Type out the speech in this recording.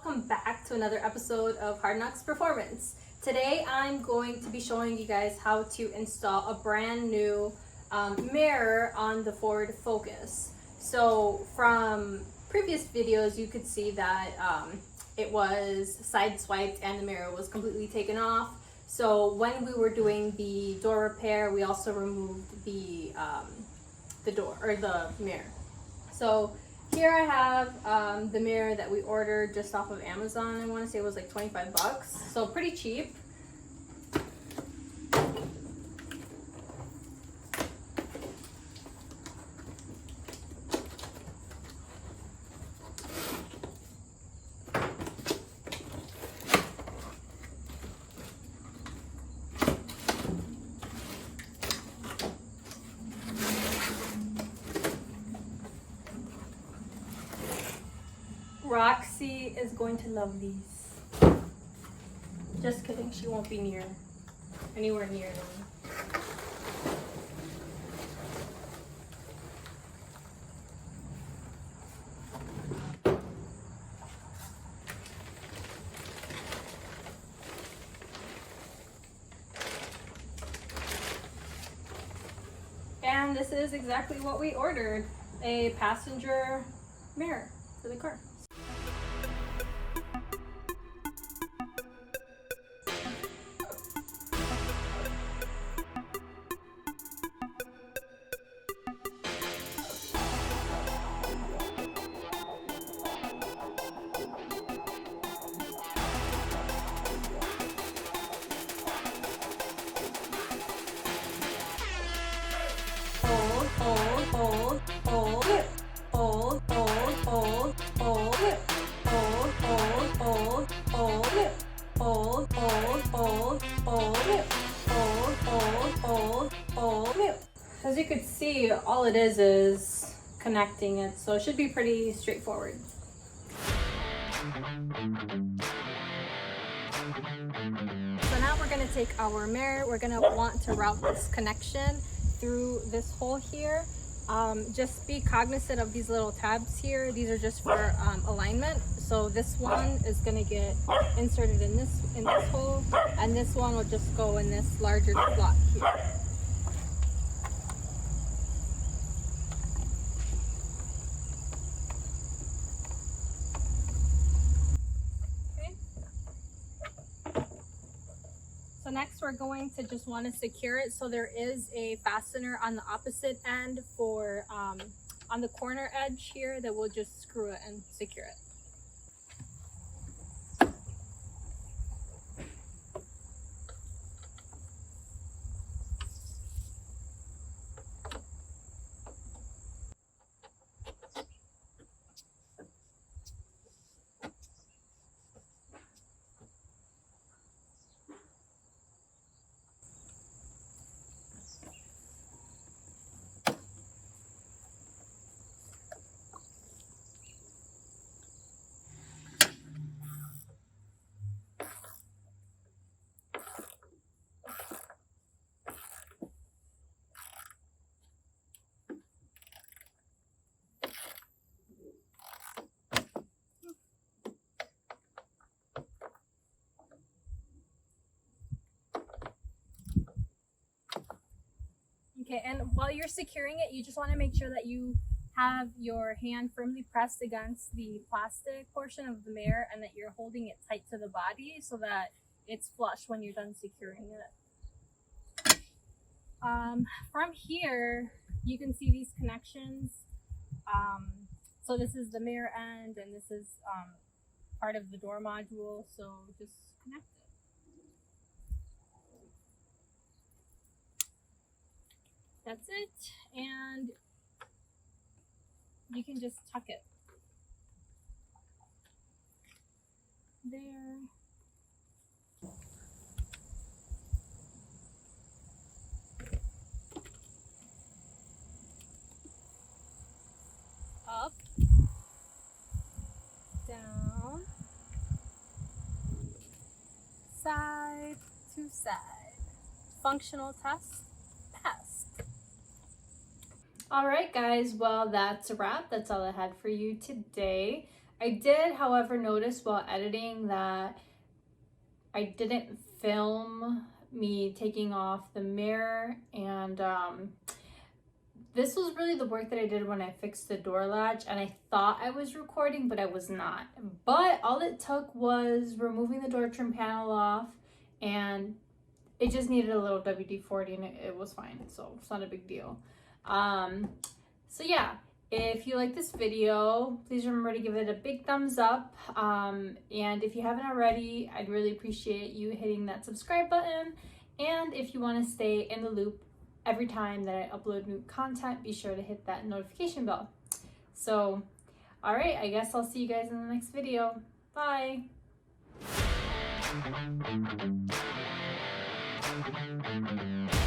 welcome back to another episode of Hard Knocks Performance. Today I'm going to be showing you guys how to install a brand new mirror on the Ford Focus. So from previous videos you could see that it was side swiped and the mirror was completely taken off. So when we were doing the door repair, we also removed the door or the mirror. So here I have the mirror that we ordered just off of Amazon. I want to say it was like 25 bucks, so pretty cheap. Roxy is going to love these. Just kidding, she won't be anywhere near them. And this is exactly what we ordered, a passenger mirror for the car. As you can see, all it is connecting it, so it should be pretty straightforward. So now we're going to take our mirror, we're going to want to route this connection through this hole here. Just be cognizant of these little tabs here. These are just for alignment. So this one is going to get inserted in this hole, and this one will just go in this larger slot here. So next we're going to just want to secure it. So there is a fastener on the opposite end for on the corner edge here that we'll just screw it and secure it. Okay, and while you're securing it, you just want to make sure that you have your hand firmly pressed against the plastic portion of the mirror and that you're holding it tight to the body so that it's flush when you're done securing it. From here, you can see these connections. So this is the mirror end and this is part of the door module, so just connect it. That's it, and you can just tuck it there. Up, down, side to side. Functional test passed. All right, guys, well, that's a wrap. That's all I had for you today. I did, however, notice while editing that I didn't film me taking off the mirror, and this was really the work that I did when I fixed the door latch, and I thought I was recording, but I was not. But all it took was removing the door trim panel off, and it just needed a little WD-40 and it was fine, so it's not a big deal. So yeah, if you like this video, please remember to give it a big thumbs up. And if you haven't already, I'd really appreciate you hitting that subscribe button. And if you want to stay in the loop every time that I upload new content, be sure to hit that notification bell. So, all right, I guess I'll see you guys in the next video. Bye. Thank you.